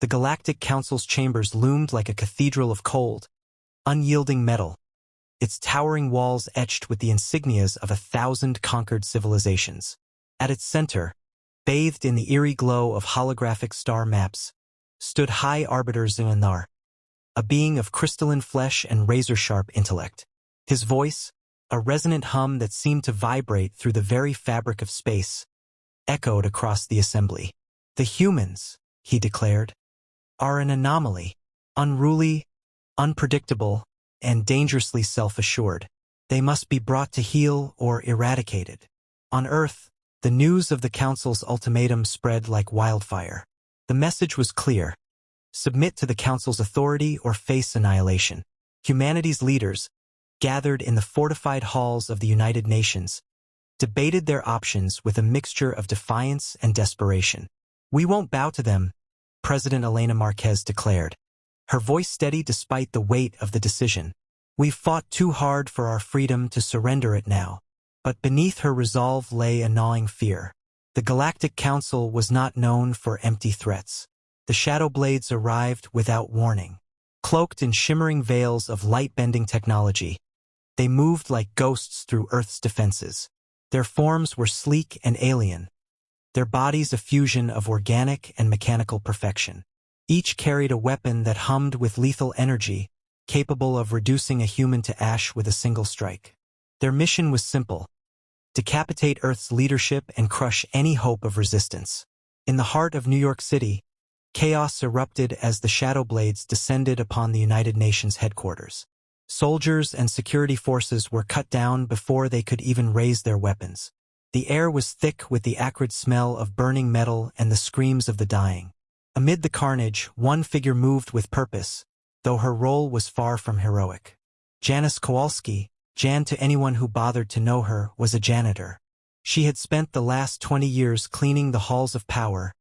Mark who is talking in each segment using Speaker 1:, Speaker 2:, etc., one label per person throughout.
Speaker 1: The Galactic Council's chambers loomed like a cathedral of cold, unyielding metal, its towering walls etched with the insignias of 1,000 conquered civilizations. At its center, bathed in the eerie glow of holographic star maps, stood High Arbiter Janitor, a being of crystalline flesh and razor-sharp intellect. His voice, a resonant hum that seemed to vibrate through the very fabric of space, echoed across the assembly. "The humans," he declared, "are an anomaly, unruly, unpredictable, and dangerously self-assured. They must be brought to heel or eradicated." On Earth, the news of the Council's ultimatum spread like wildfire. The message was clear: submit to the Council's authority or face annihilation. Humanity's leaders, gathered in the fortified halls of the United Nations, debated their options with a mixture of defiance and desperation. "We won't bow to them," President Elena Marquez declared, her voice steady despite the weight of the decision. "We've fought too hard for our freedom to surrender it now." But beneath her resolve lay a gnawing fear. The Galactic Council was not known for empty threats. The Shadow Blades arrived without warning. Cloaked in shimmering veils of light-bending technology, they moved like ghosts through Earth's defenses. Their forms were sleek and alien, their bodies a fusion of organic and mechanical perfection. Each carried a weapon that hummed with lethal energy, capable of reducing a human to ash with a single strike. Their mission was simple: decapitate Earth's leadership and crush any hope of resistance. In the heart of New York City, chaos erupted as the Shadow Blades descended upon the United Nations headquarters. Soldiers and security forces were cut down before they could even raise their weapons. The air was thick with the acrid smell of burning metal and the screams of the dying. Amid the carnage, one figure moved with purpose, though her role was far from heroic. Janice Kowalski, Jan to anyone who bothered to know her, was a janitor. She had spent the last 20 years cleaning the halls of power,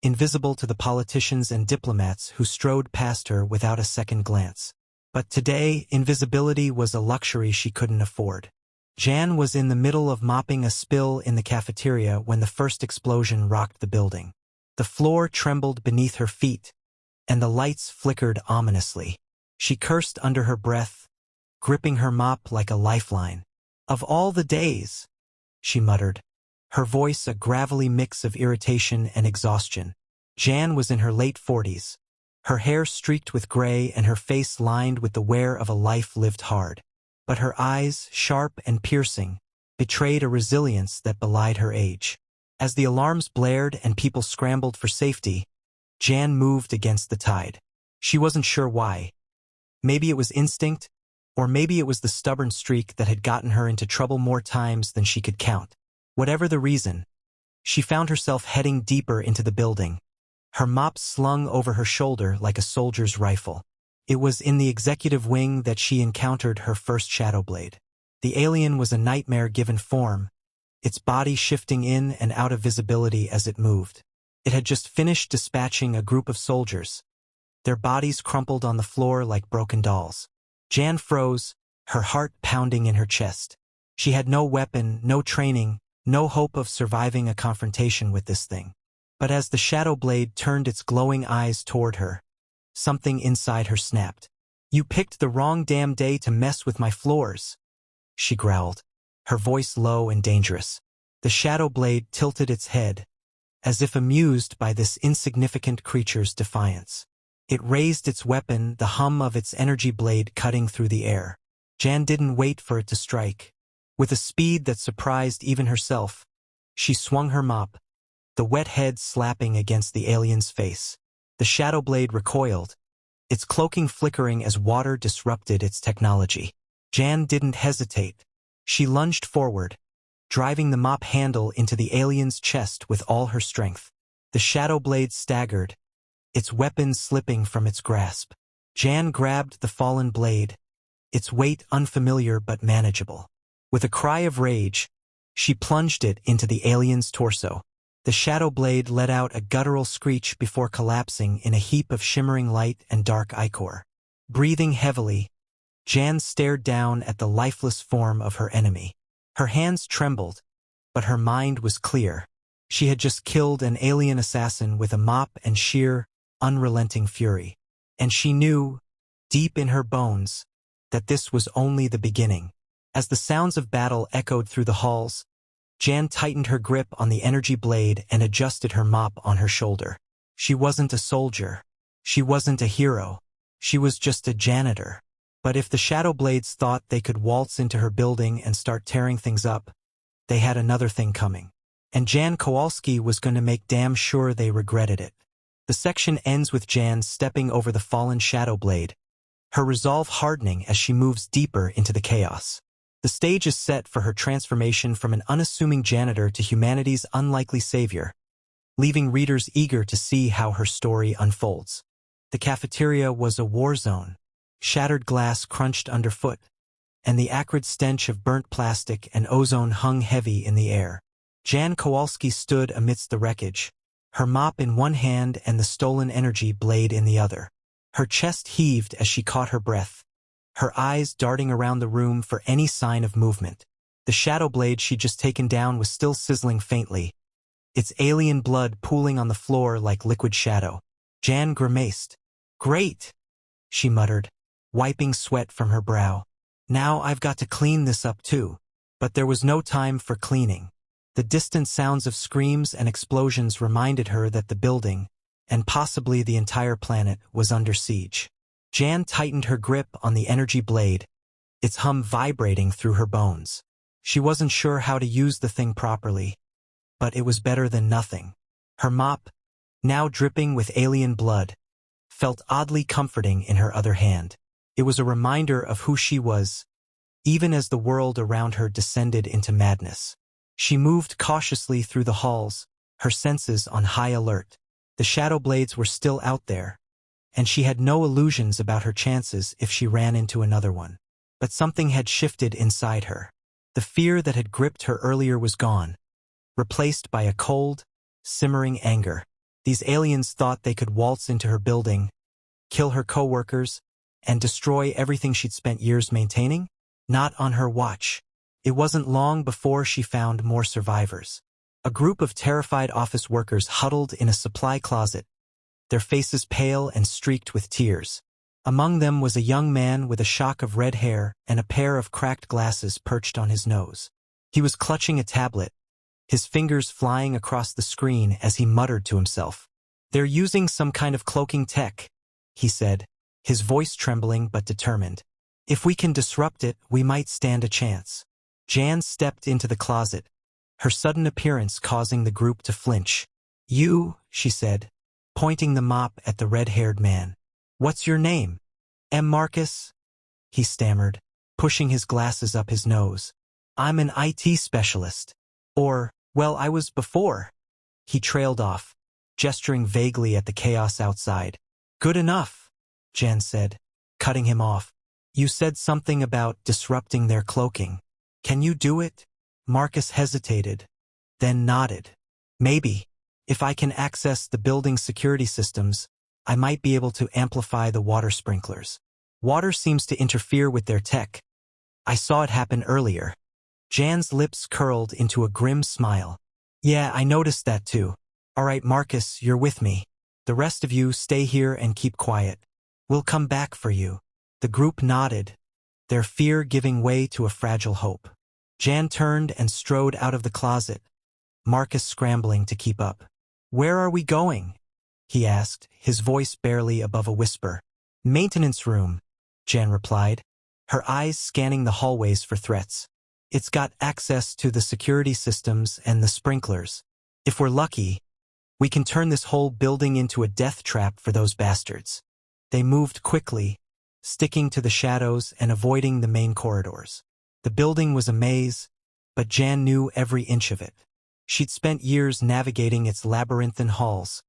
Speaker 1: invisible to the politicians and diplomats who strode past her without a second glance. But today, invisibility was a luxury she couldn't afford. Jan was in the middle of mopping a spill in the cafeteria when the first explosion rocked the building. The floor trembled beneath her feet, and the lights flickered ominously. She cursed under her breath, gripping her mop like a lifeline. "Of all the days," she muttered, her voice a gravelly mix of irritation and exhaustion. Jan was in her late 40s, her hair streaked with gray and her face lined with the wear of a life lived hard. But her eyes, sharp and piercing, betrayed a resilience that belied her age. As the alarms blared and people scrambled for safety, Jan moved against the tide. She wasn't sure why. Maybe it was instinct, or maybe it was the stubborn streak that had gotten her into trouble more times than she could count. Whatever the reason, she found herself heading deeper into the building, her mop slung over her shoulder like a soldier's rifle. It was in the executive wing that she encountered her first Shadow Blade. The alien was a nightmare given form, its body shifting in and out of visibility as it moved. It had just finished dispatching a group of soldiers, their bodies crumpled on the floor like broken dolls. Jan froze, her heart pounding in her chest. She had no weapon, no training, no hope of surviving a confrontation with this thing. But as the Shadow Blade turned its glowing eyes toward her, something inside her snapped. "You picked the wrong damn day to mess with my floors," she growled, her voice low and dangerous. The Shadow Blade tilted its head, as if amused by this insignificant creature's defiance. It raised its weapon, the hum of its energy blade cutting through the air. Jan didn't wait for it to strike. With a speed that surprised even herself, she swung her mop, the wet head slapping against the alien's face. The Shadow Blade recoiled, its cloaking flickering as water disrupted its technology. Jan didn't hesitate. She lunged forward, driving the mop handle into the alien's chest with all her strength. The Shadow Blade staggered, its weapon slipping from its grasp. Jan grabbed the fallen blade, its weight unfamiliar but manageable. With a cry of rage, she plunged it into the alien's torso. The Shadow Blade let out a guttural screech before collapsing in a heap of shimmering light and dark ichor. Breathing heavily, Jan stared down at the lifeless form of her enemy. Her hands trembled, but her mind was clear. She had just killed an alien assassin with a mop and sheer, unrelenting fury. And she knew, deep in her bones, that this was only the beginning. As the sounds of battle echoed through the halls, Jan tightened her grip on the energy blade and adjusted her mop on her shoulder. She wasn't a soldier. She wasn't a hero. She was just a janitor. But if the Shadow Blades thought they could waltz into her building and start tearing things up, they had another thing coming. And Jan Kowalski was going to make damn sure they regretted it. The section ends with Jan stepping over the fallen Shadow Blade, her resolve hardening as she moves deeper into the chaos. The stage is set for her transformation from an unassuming janitor to humanity's unlikely savior, leaving readers eager to see how her story unfolds. The cafeteria was a war zone. Shattered glass crunched underfoot, and the acrid stench of burnt plastic and ozone hung heavy in the air. Jan Kowalski stood amidst the wreckage, her mop in one hand and the stolen energy blade in the other. Her chest heaved as she caught her breath, her eyes darting around the room for any sign of movement. The shadow blade she'd just taken down was still sizzling faintly, its alien blood pooling on the floor like liquid shadow. Jan grimaced. "Great," she muttered, wiping sweat from her brow. "Now I've got to clean this up too." But there was no time for cleaning. The distant sounds of screams and explosions reminded her that the building, and possibly the entire planet, was under siege. Jan tightened her grip on the energy blade, its hum vibrating through her bones. She wasn't sure how to use the thing properly, but it was better than nothing. Her mop, now dripping with alien blood, felt oddly comforting in her other hand. It was a reminder of who she was, even as the world around her descended into madness. She moved cautiously through the halls, her senses on high alert. The shadow blades were still out there, and she had no illusions about her chances if she ran into another one. But something had shifted inside her. The fear that had gripped her earlier was gone, replaced by a cold, simmering anger. These aliens thought they could waltz into her building, kill her co-workers, and destroy everything she'd spent years maintaining? Not on her watch. It wasn't long before she found more survivors. A group of terrified office workers huddled in a supply closet, their faces pale and streaked with tears. Among them was a young man with a shock of red hair and a pair of cracked glasses perched on his nose. He was clutching a tablet, his fingers flying across the screen as he muttered to himself. "They're using some kind of cloaking tech," he said, his voice trembling but determined. "If we can disrupt it, we might stand a chance." Jan stepped into the closet, her sudden appearance causing the group to flinch. "You," she said, pointing the mop at the red-haired man. "What's your name?" "M. Marcus," he stammered, pushing his glasses up his nose. "I'm an IT specialist. Or, well, I was before." He trailed off, gesturing vaguely at the chaos outside. "Good enough," Jan said, cutting him off. "You said something about disrupting their cloaking. Can you do it?" Marcus hesitated, then nodded. "Maybe. If I can access the building's security systems, I might be able to amplify the water sprinklers. Water seems to interfere with their tech. I saw it happen earlier." Jan's lips curled into a grim smile. "Yeah, I noticed that too. All right, Marcus, you're with me. The rest of you stay here and keep quiet. We'll come back for you." The group nodded, their fear giving way to a fragile hope. Jan turned and strode out of the closet, Marcus scrambling to keep up. "Where are we going?" he asked, his voice barely above a whisper. "Maintenance room," Jan replied, her eyes scanning the hallways for threats. "It's got access to the security systems and the sprinklers. If we're lucky, we can turn this whole building into a death trap for those bastards." They moved quickly, sticking to the shadows and avoiding the main corridors. The building was a maze, but Jan knew every inch of it. She'd spent years navigating its labyrinthine halls,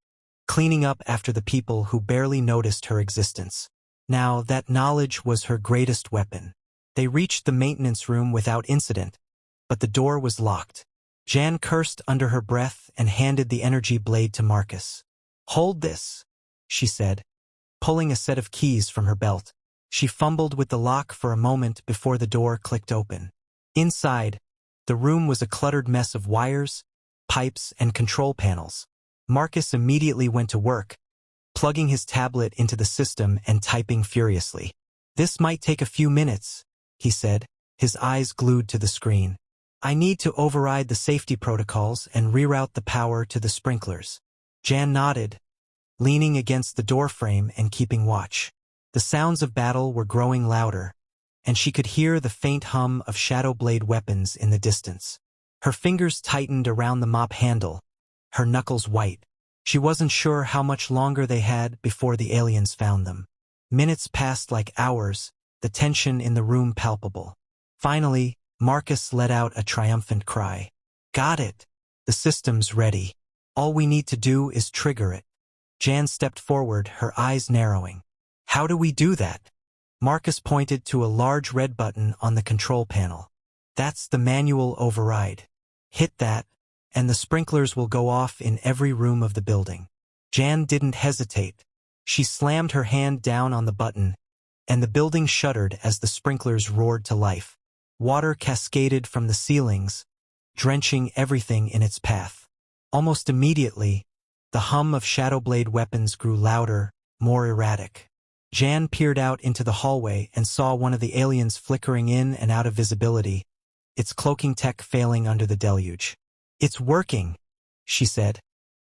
Speaker 1: cleaning up after the people who barely noticed her existence. Now, that knowledge was her greatest weapon. They reached the maintenance room without incident, but the door was locked. Jan cursed under her breath and handed the energy blade to Marcus. "Hold this," she said, pulling a set of keys from her belt. She fumbled with the lock for a moment before the door clicked open. Inside, the room was a cluttered mess of wires, pipes, and control panels. Marcus immediately went to work, plugging his tablet into the system and typing furiously. "This might take a few minutes," he said, his eyes glued to the screen. "I need to override the safety protocols and reroute the power to the sprinklers." Jan nodded, leaning against the doorframe and keeping watch. The sounds of battle were growing louder, and she could hear the faint hum of shadow blade weapons in the distance. Her fingers tightened around the mop handle, her knuckles white. She wasn't sure how much longer they had before the aliens found them. Minutes passed like hours, the tension in the room palpable. Finally, Marcus let out a triumphant cry. "Got it! The system's ready. All we need to do is trigger it." Jan stepped forward, her eyes narrowing. "How do we do that?" Marcus pointed to a large red button on the control panel. "That's the manual override. Hit that, and the sprinklers will go off in every room of the building." Jan didn't hesitate. She slammed her hand down on the button, and the building shuddered as the sprinklers roared to life. Water cascaded from the ceilings, drenching everything in its path. Almost immediately, the hum of Shadowblade weapons grew louder, more erratic. Jan peered out into the hallway and saw one of the aliens flickering in and out of visibility, its cloaking tech failing under the deluge. "It's working," she said,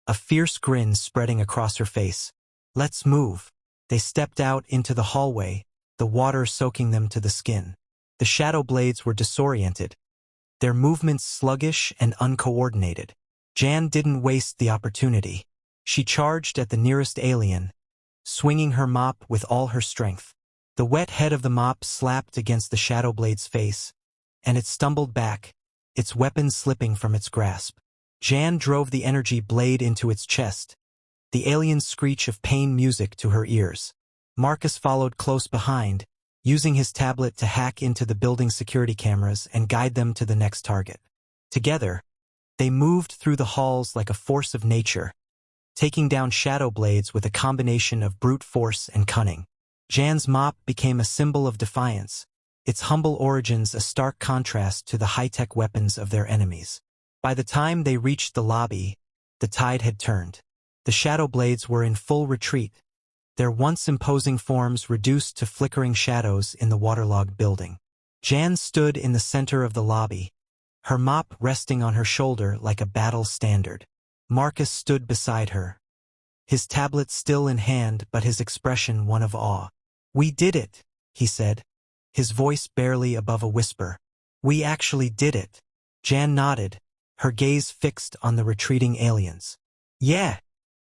Speaker 1: a fierce grin spreading across her face. "Let's move." They stepped out into the hallway, the water soaking them to the skin. The shadow blades were disoriented, their movements sluggish and uncoordinated. Jan didn't waste the opportunity. She charged at the nearest alien, swinging her mop with all her strength. The wet head of the mop slapped against the shadow blade's face, and it stumbled back, its weapon slipping from its grasp. Jan drove the energy blade into its chest, the alien's screech of pain music to her ears. Marcus followed close behind, using his tablet to hack into the building's security cameras and guide them to the next target. Together, they moved through the halls like a force of nature, taking down shadow blades with a combination of brute force and cunning. Jan's mop became a symbol of defiance, its humble origins a stark contrast to the high-tech weapons of their enemies. By the time they reached the lobby, the tide had turned. The shadow blades were in full retreat, their once imposing forms reduced to flickering shadows in the waterlogged building. Jan stood in the center of the lobby, her mop resting on her shoulder like a battle standard. Marcus stood beside her, his tablet still in hand but his expression one of awe. "We did it," he said, his voice barely above a whisper. "We actually did it." Jan nodded, her gaze fixed on the retreating aliens. "Yeah,"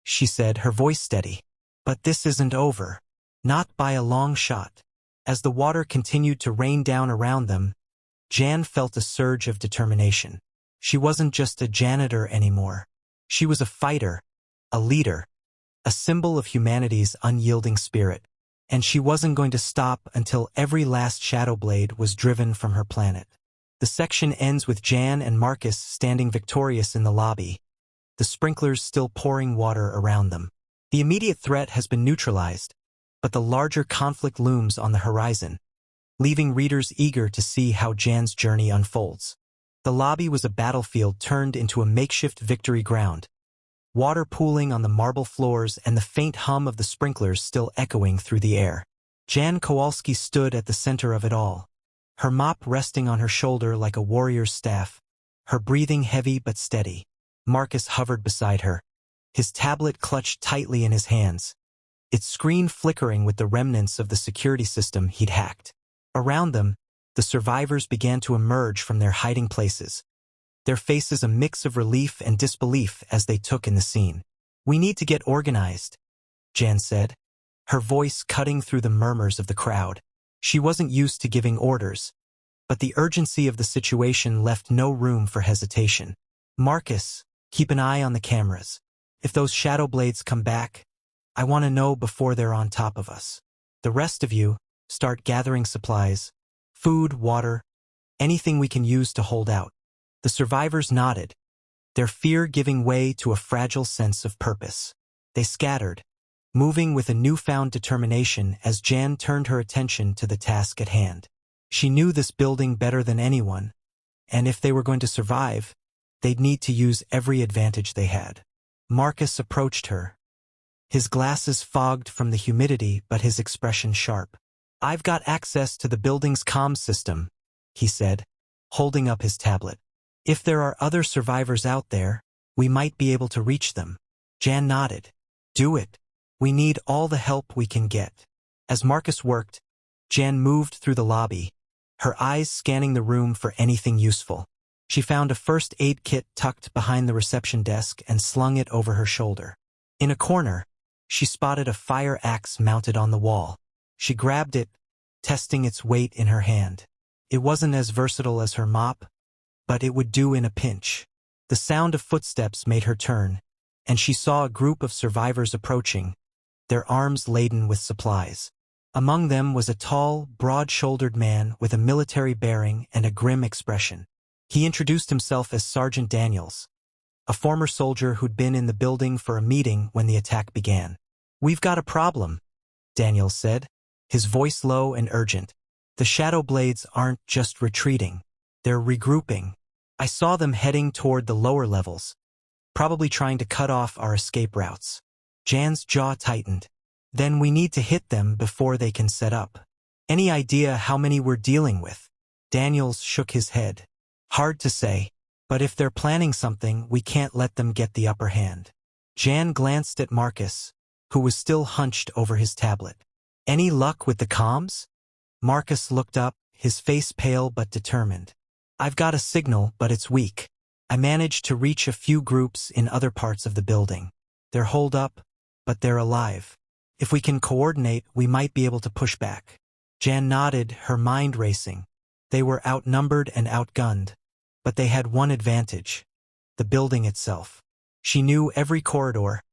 Speaker 1: she said, her voice steady. "But this isn't over. Not by a long shot." As the water continued to rain down around them, Jan felt a surge of determination. She wasn't just a janitor anymore. She was a fighter, a leader, a symbol of humanity's unyielding spirit. And she wasn't going to stop until every last shadow blade was driven from her planet. The section ends with Jan and Marcus standing victorious in the lobby, the sprinklers still pouring water around them. The immediate threat has been neutralized, but the larger conflict looms on the horizon, leaving readers eager to see how Jan's journey unfolds. The lobby was a battlefield turned into a makeshift victory ground, water pooling on the marble floors and the faint hum of the sprinklers still echoing through the air. Jan Kowalski stood at the center of it all, her mop resting on her shoulder like a warrior's staff, her breathing heavy but steady. Marcus hovered beside her, his tablet clutched tightly in his hands, its screen flickering with the remnants of the security system he'd hacked. Around them, the survivors began to emerge from their hiding places, their faces a mix of relief and disbelief as they took in the scene. "We need to get organized," Jan said, her voice cutting through the murmurs of the crowd. She wasn't used to giving orders, but the urgency of the situation left no room for hesitation. "Marcus, keep an eye on the cameras. If those shadow blades come back, I want to know before they're on top of us. The rest of you, start gathering supplies, food, water, anything we can use to hold out." The survivors nodded, their fear giving way to a fragile sense of purpose. They scattered, moving with a newfound determination as Jan turned her attention to the task at hand. She knew this building better than anyone, and if they were going to survive, they'd need to use every advantage they had. Marcus approached her, his glasses fogged from the humidity but his expression sharp. "I've got access to the building's comms system," he said, holding up his tablet. "If there are other survivors out there, we might be able to reach them." Jan nodded. "Do it. We need all the help we can get." As Marcus worked, Jan moved through the lobby, her eyes scanning the room for anything useful. She found a first aid kit tucked behind the reception desk and slung it over her shoulder. In a corner, she spotted a fire axe mounted on the wall. She grabbed it, testing its weight in her hand. It wasn't as versatile as her mop, but it would do in a pinch. The sound of footsteps made her turn, and she saw a group of survivors approaching, their arms laden with supplies. Among them was a tall, broad-shouldered man with a military bearing and a grim expression. He introduced himself as Sergeant Daniels, a former soldier who'd been in the building for a meeting when the attack began. "We've got a problem," Daniels said, his voice low and urgent. "The Shadow Blades aren't just retreating, they're regrouping. I saw them heading toward the lower levels, probably trying to cut off our escape routes." Jan's jaw tightened. "Then we need to hit them before they can set up." "Any idea how many we're dealing with?" Daniels shook his head. "Hard to say, but if they're planning something, we can't let them get the upper hand." Jan glanced at Marcus, who was still hunched over his tablet. "Any luck with the comms?" Marcus looked up, his face pale but determined. "I've got a signal, but it's weak. I managed to reach a few groups in other parts of the building. They're holed up, but they're alive. If we can coordinate, we might be able to push back." Jan nodded, her mind racing. They were outnumbered and outgunned, but they had one advantage: the building itself. She knew every corridor,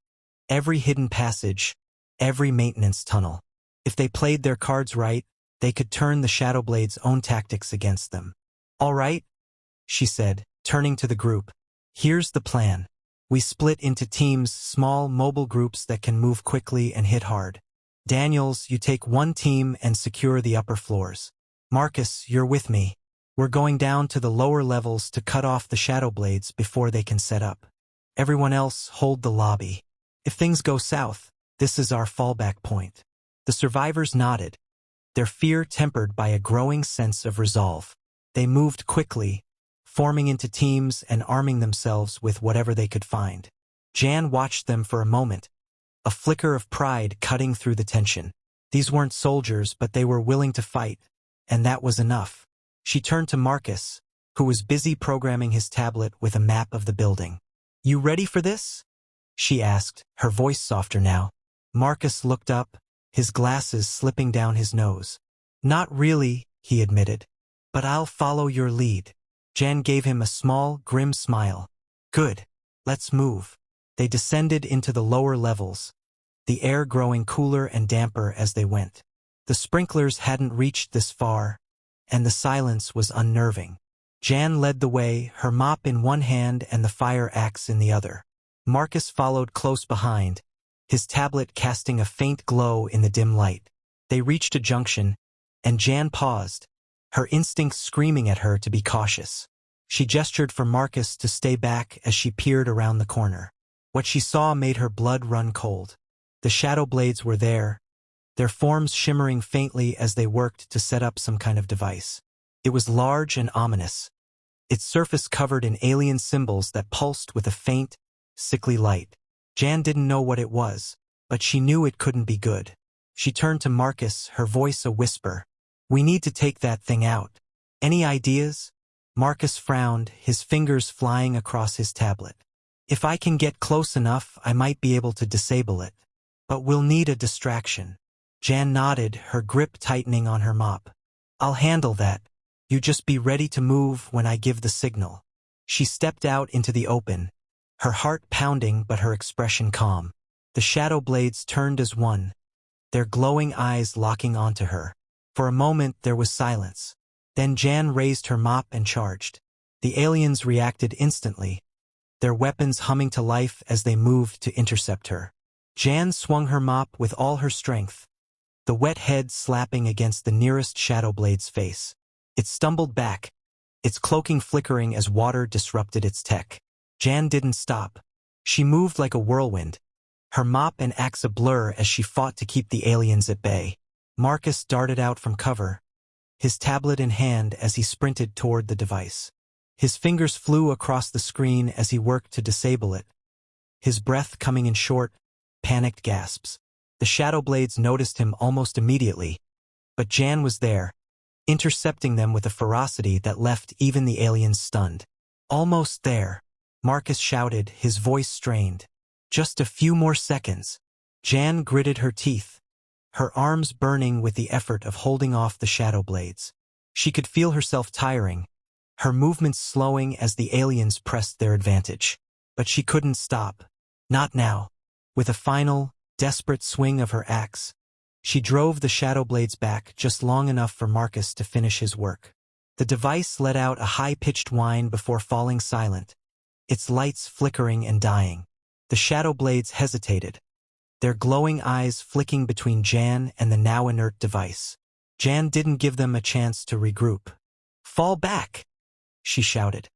Speaker 1: every hidden passage, every maintenance tunnel. If they played their cards right, they could turn the Shadowblade's own tactics against them. "All right," she said, turning to the group. "Here's the plan. We split into teams, small, mobile groups that can move quickly and hit hard. Daniels, you take one team and secure the upper floors. Marcus, you're with me. We're going down to the lower levels to cut off the Shadowblades before they can set up. Everyone else, hold the lobby. If things go south, this is our fallback point." The survivors nodded, their fear tempered by a growing sense of resolve. They moved quickly, forming into teams and arming themselves with whatever they could find. Jan watched them for a moment, a flicker of pride cutting through the tension. These weren't soldiers, but they were willing to fight, and that was enough. She turned to Marcus, who was busy programming his tablet with a map of the building. "You ready for this?" she asked, her voice softer now. Marcus looked up, his glasses slipping down his nose. "Not really," he admitted, "but I'll follow your lead." Jan gave him a small, grim smile. "Good. Let's move." They descended into the lower levels, the air growing cooler and damper as they went. The sprinklers hadn't reached this far, and the silence was unnerving. Jan led the way, her mop in one hand and the fire axe in the other. Marcus followed close behind, his tablet casting a faint glow in the dim light. They reached a junction, and Jan paused, her instincts screaming at her to be cautious. She gestured for Marcus to stay back as she peered around the corner. What she saw made her blood run cold. The Shadowblades were there, their forms shimmering faintly as they worked to set up some kind of device. It was large and ominous, its surface covered in alien symbols that pulsed with a faint, sickly light. Jan didn't know what it was, but she knew it couldn't be good. She turned to Marcus, her voice a whisper. "We need to take that thing out. Any ideas?" Marcus frowned, his fingers flying across his tablet. "If I can get close enough, I might be able to disable it. But we'll need a distraction." Jan nodded, her grip tightening on her mop. "I'll handle that. You just be ready to move when I give the signal." She stepped out into the open, her heart pounding but her expression calm. The Shadowblades turned as one, their glowing eyes locking onto her. For a moment there was silence. Then Jan raised her mop and charged. The aliens reacted instantly, their weapons humming to life as they moved to intercept her. Jan swung her mop with all her strength, the wet head slapping against the nearest Shadowblade's face. It stumbled back, its cloaking flickering as water disrupted its tech. Jan didn't stop. She moved like a whirlwind, her mop and axe a blur as she fought to keep the aliens at bay. Marcus darted out from cover, his tablet in hand as he sprinted toward the device. His fingers flew across the screen as he worked to disable it, his breath coming in short, panicked gasps. The Shadow Blades noticed him almost immediately, but Jan was there, intercepting them with a ferocity that left even the aliens stunned. Almost there, Marcus shouted, his voice strained. Just a few more seconds. Jan gritted her teeth, her arms burning with the effort of holding off the Shadow Blades. She could feel herself tiring, her movements slowing as the aliens pressed their advantage. But she couldn't stop. Not now. With a final, desperate swing of her axe, she drove the Shadow Blades back just long enough for Marcus to finish his work. The device let out a high-pitched whine before falling silent, its lights flickering and dying. The Shadow Blades hesitated, their glowing eyes flicking between Jan and the now inert device. Jan didn't give them a chance to regroup. "Fall back!" she shouted,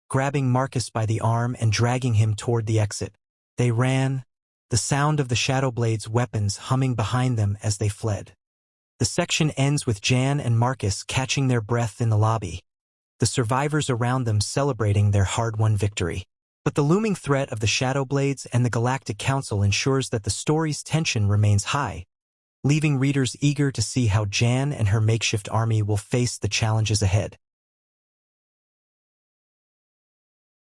Speaker 1: grabbing Marcus by the arm and dragging him toward the exit. They ran, the sound of the Shadow Blades' weapons humming behind them as they fled. The section ends with Jan and Marcus catching their breath in the lobby, the survivors around them celebrating their hard-won victory. But the looming threat of the Shadow Blades and the Galactic Council ensures that the story's tension remains high, leaving readers eager to see how Jan and her makeshift army will face the challenges ahead.